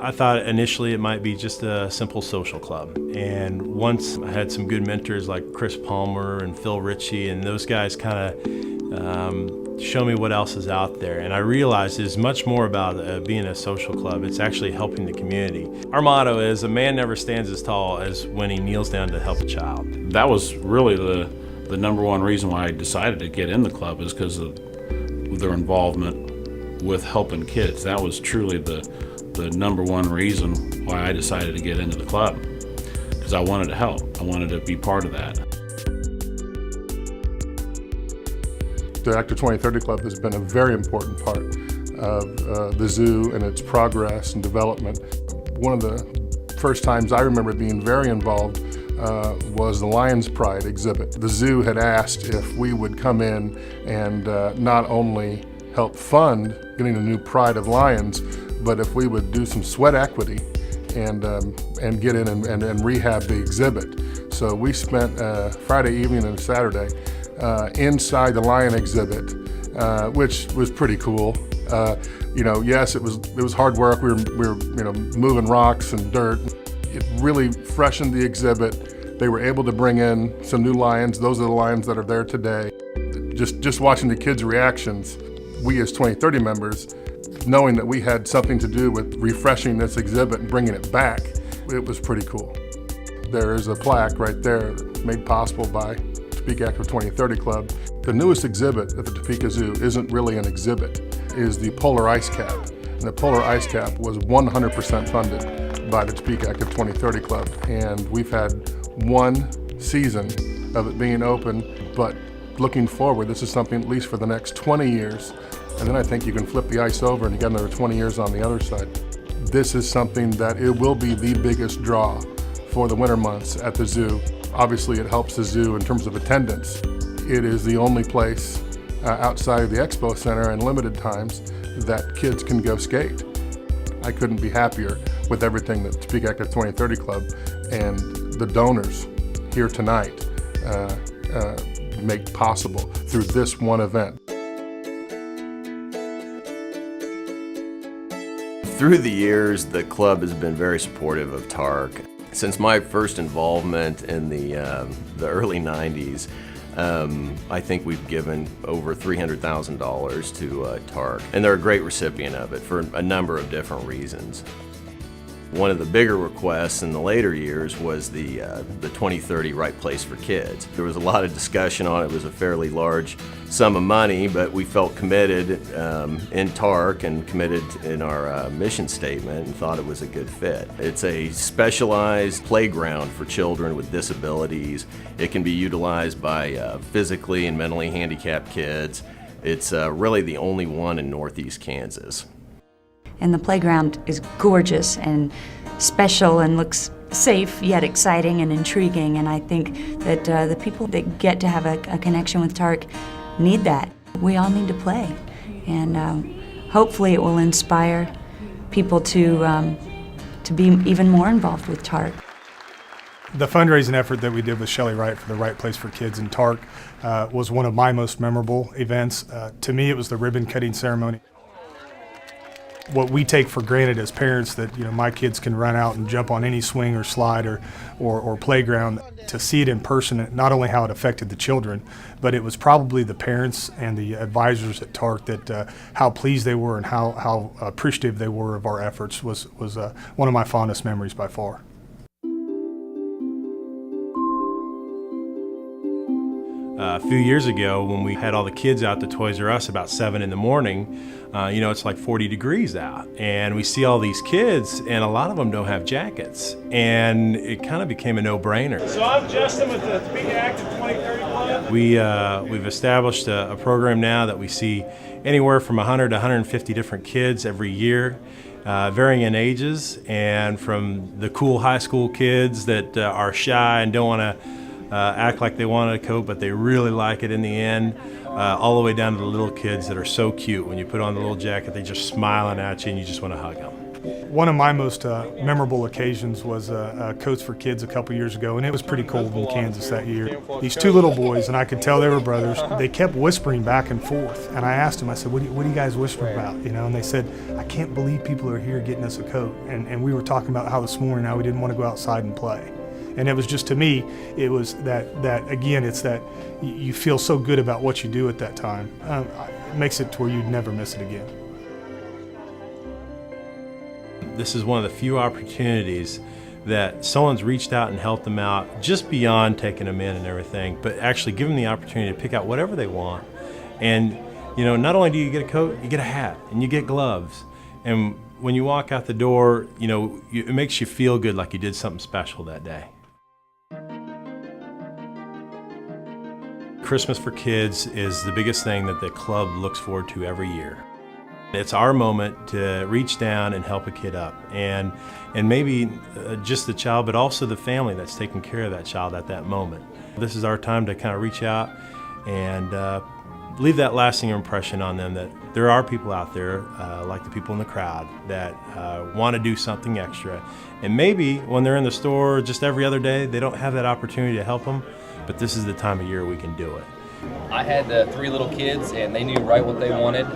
I thought initially it might be just a simple social club. And once I had some good mentors like Chris Palmer and Phil Ritchie, and those guys kind of show me what else is out there. And I realized it's much more about being a social club. It's actually helping the community. Our motto is, a man never stands as tall as when he kneels down to help a child. That was really the number one reason why I decided to get in the club, is because of their involvement with helping kids. That was truly the number one reason why I decided to get into the club, because I wanted to help. I wanted to be part of that. The Active 2030 Club has been a very important part of the zoo and its progress and development. One of the first times I remember being very involved was the Lion's Pride exhibit. The zoo had asked if we would come in and not only help fund getting a new pride of lions, but if we would do some sweat equity and get in and rehab the exhibit. So we spent Friday evening and Saturday inside the lion exhibit, which was pretty cool. Yes, it was hard work. We were moving rocks and dirt. It really freshened the exhibit. They were able to bring in some new lions. Those are the lions that are there today. Just watching the kids' reactions, we as 2030 members, knowing that we had something to do with refreshing this exhibit and bringing it back, it was pretty cool. There is a plaque right there made possible by Topeka Active 2030 Club. The newest exhibit at the Topeka Zoo isn't really an exhibit, it is the polar ice cap. And the polar ice cap was 100% funded by the Topeka Active 2030 Club. And we've had one season of it being open, but looking forward, this is something at least for the next 20 years. And then I think you can flip the ice over and you got another 20 years on the other side. This is something that it will be the biggest draw for the winter months at the zoo. Obviously it helps the zoo in terms of attendance. It is the only place outside of the expo center and limited times that kids can go skate. I couldn't be happier with everything that Topeka Active 2030 Club and the donors here tonight make possible through this one event. Through the years, the club has been very supportive of TARC. Since my first involvement in the early 90s, I think we've given over $300,000 to TARC, and they're a great recipient of it for a number of different reasons. One of the bigger requests in the later years was the 2030 Right Place for Kids. There was a lot of discussion on it. It was a fairly large sum of money, but we felt committed in TARC and committed in our mission statement and thought it was a good fit. It's a specialized playground for children with disabilities. It can be utilized by physically and mentally handicapped kids. It's really the only one in Northeast Kansas. And the playground is gorgeous and special and looks safe yet exciting and intriguing, and I think that the people that get to have a connection with TARC need that. We all need to play, and hopefully it will inspire people to be even more involved with TARC. The fundraising effort that we did with Shelley Wright for the Right Place for Kids and TARC was one of my most memorable events. To me, it was the ribbon cutting ceremony. What we take for granted as parents, that my kids can run out and jump on any swing or slide or playground, to see it in person, not only how it affected the children, but it was probably the parents and the advisors at TARC that how pleased they were and how appreciative they were of our efforts was one of my fondest memories by far. A few years ago, when we had all the kids out to Toys R Us about 7 in the morning, it's like 40 degrees out, and we see all these kids, and a lot of them don't have jackets, and it kind of became a no-brainer. So I'm Justin with the Topeka Active 2030 Club. We've established a program now that we see anywhere from 100 to 150 different kids every year, varying in ages, and from the cool high school kids that are shy and don't want to act like they wanted a coat, but they really like it in the end, all the way down to the little kids that are so cute. When you put on the little jacket, they're just smiling at you and you just want to hug them. One of my most memorable occasions was Coats for Kids a couple years ago, and it was pretty cold in Kansas that year. These two little boys, and I could tell they were brothers, they kept whispering back and forth. And I asked them, I said, what are you guys whispering about? You know, and they said, I can't believe people are here getting us a coat. And we were talking about how this morning, how we didn't want to go outside and play. And it was just, to me, it was that again, it's that you feel so good about what you do at that time. It makes it to where you'd never miss it again. This is one of the few opportunities that someone's reached out and helped them out, just beyond taking them in and everything, but actually give them the opportunity to pick out whatever they want. And, you know, not only do you get a coat, you get a hat and you get gloves. And when you walk out the door, you know, it makes you feel good, like you did something special that day. Christmas for Kids is the biggest thing that the club looks forward to every year. It's our moment to reach down and help a kid up, and maybe just the child, but also the family that's taking care of that child at that moment. This is our time to kind of reach out and leave that lasting impression on them that there are people out there, like the people in the crowd, that want to do something extra. And maybe when they're in the store just every other day, they don't have that opportunity to help them, but this is the time of year we can do it. I had 3 little kids, and they knew right what they wanted.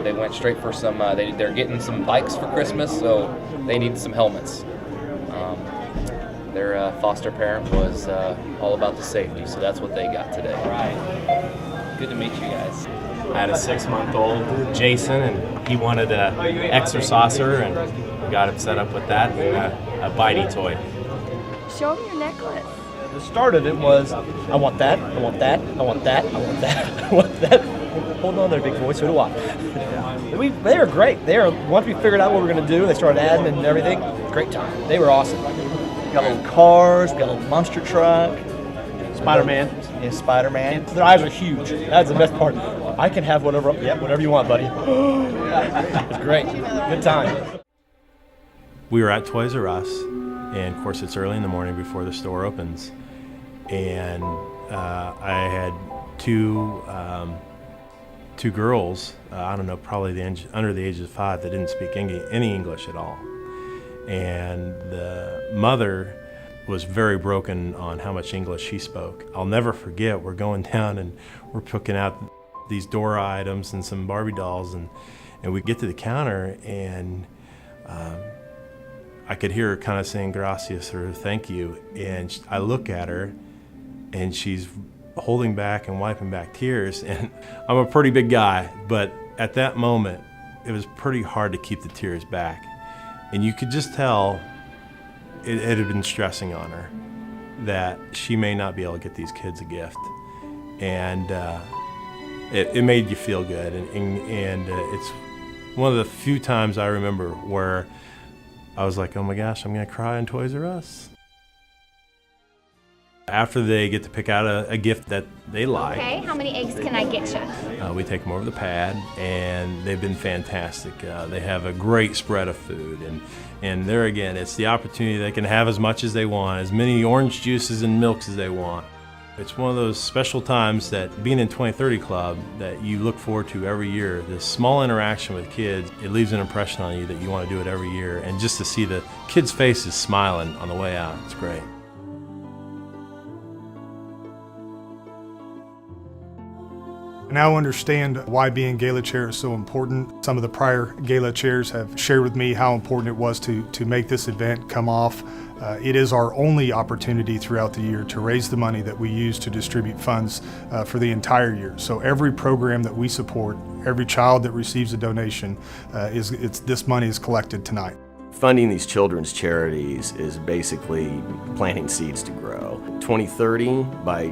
They went straight for some, they're getting some bikes for Christmas, so they need some helmets. Their foster parent was all about the safety, so that's what they got today. All right. Good to meet you guys. I had a 6-month-old, Jason, and he wanted a exerciser, and we got him set up with that and a bitey toy. Show him your necklace. The start of it was, I want that, I want that, I want that, I want that, I want that. Hold on there, big boy, so do I. They were great. Once we figured out what we were going to do, they started adding and everything. Great time. They were awesome. We got little cars, we got a little monster truck. Spider-Man. Yeah, Spider-Man. Their eyes are huge. That's the best part. I can have whatever you want, buddy. It's great. Good time. We were at Toys R Us, and of course it's early in the morning before the store opens. And I had two girls, I don't know, probably under the age of 5, that didn't speak any English at all. And the mother was very broken on how much English she spoke. I'll never forget, we're going down and we're picking out these Dora items and some Barbie dolls, and we get to the counter, and I could hear her kind of saying gracias, or thank you, and I look at her and she's holding back and wiping back tears, and I'm a pretty big guy, but at that moment it was pretty hard to keep the tears back, and you could just tell it had been stressing on her that she may not be able to get these kids a gift, and it made you feel good, and it's one of the few times I remember where I was like, oh my gosh, I'm gonna cry in Toys R Us. After they get to pick out a gift that they like. Okay, how many eggs can I get you? We take them over the pad, and they've been fantastic. They have a great spread of food, and there again, it's the opportunity they can have as much as they want, as many orange juices and milks as they want. It's one of those special times that being in 2030 Club that you look forward to every year. This small interaction with kids, it leaves an impression on you that you want to do it every year, and just to see the kids' faces smiling on the way out, it's great. I now understand why being gala chair is so important. Some of the prior gala chairs have shared with me how important it was to make this event come off. It is our only opportunity throughout the year to raise the money that we use to distribute funds for the entire year. So every program that we support, every child that receives a donation, this money is collected tonight. Funding these children's charities is basically planting seeds to grow. 2030, by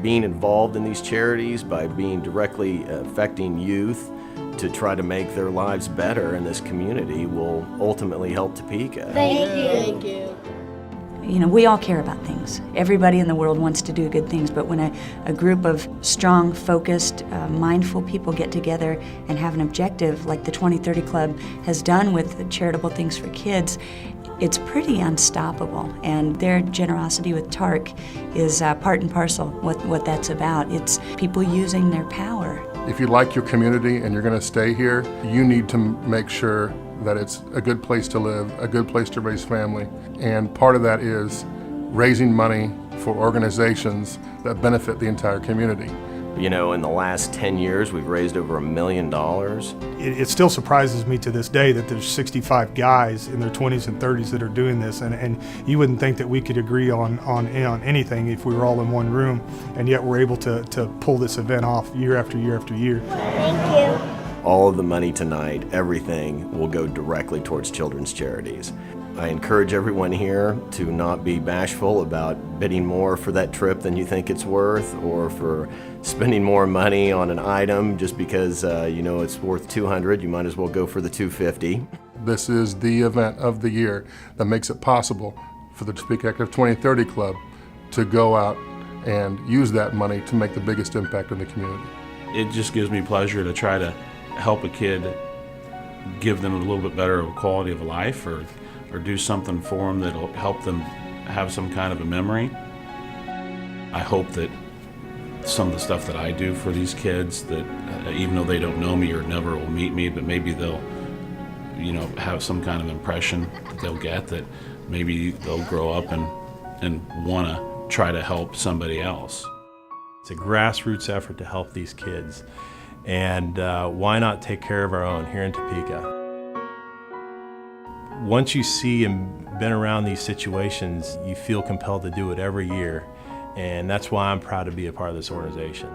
being involved in these charities, by being directly affecting youth to try to make their lives better in this community, will ultimately help Topeka. Thank you. Thank you. You know, we all care about things. Everybody in the world wants to do good things, but when a group of strong, focused, mindful people get together and have an objective like the 2030 Club has done with charitable things for kids, it's pretty unstoppable. And their generosity with TARC is part and parcel what that's about. It's people using their power. If you like your community and you're going to stay here, you need to make sure that it's a good place to live, a good place to raise family, and part of that is raising money for organizations that benefit the entire community. You know, in the last 10 years, we've raised over $1 million. It still surprises me to this day that there's 65 guys in their 20s and 30s that are doing this, and you wouldn't think that we could agree on anything if we were all in one room, and yet we're able to pull this event off year after year after year. Thank you. All of the money tonight, everything, will go directly towards children's charities. I encourage everyone here to not be bashful about bidding more for that trip than you think it's worth, or for spending more money on an item just because you know it's worth $200. You might as well go for the $250. This is the event of the year that makes it possible for the Topeka Active 2030 Club to go out and use that money to make the biggest impact in the community. It just gives me pleasure to try to help a kid, give them a little bit better of a quality of life, or do something for them that'll help them have some kind of a memory. I hope that some of the stuff that I do for these kids, that even though they don't know me or never will meet me, but maybe they'll, you know, have some kind of impression that they'll get, that maybe they'll grow up and want to try to help somebody else. It's a grassroots effort to help these kids, and why not take care of our own here in Topeka? Once you see and been around these situations, you feel compelled to do it every year, and that's why I'm proud to be a part of this organization.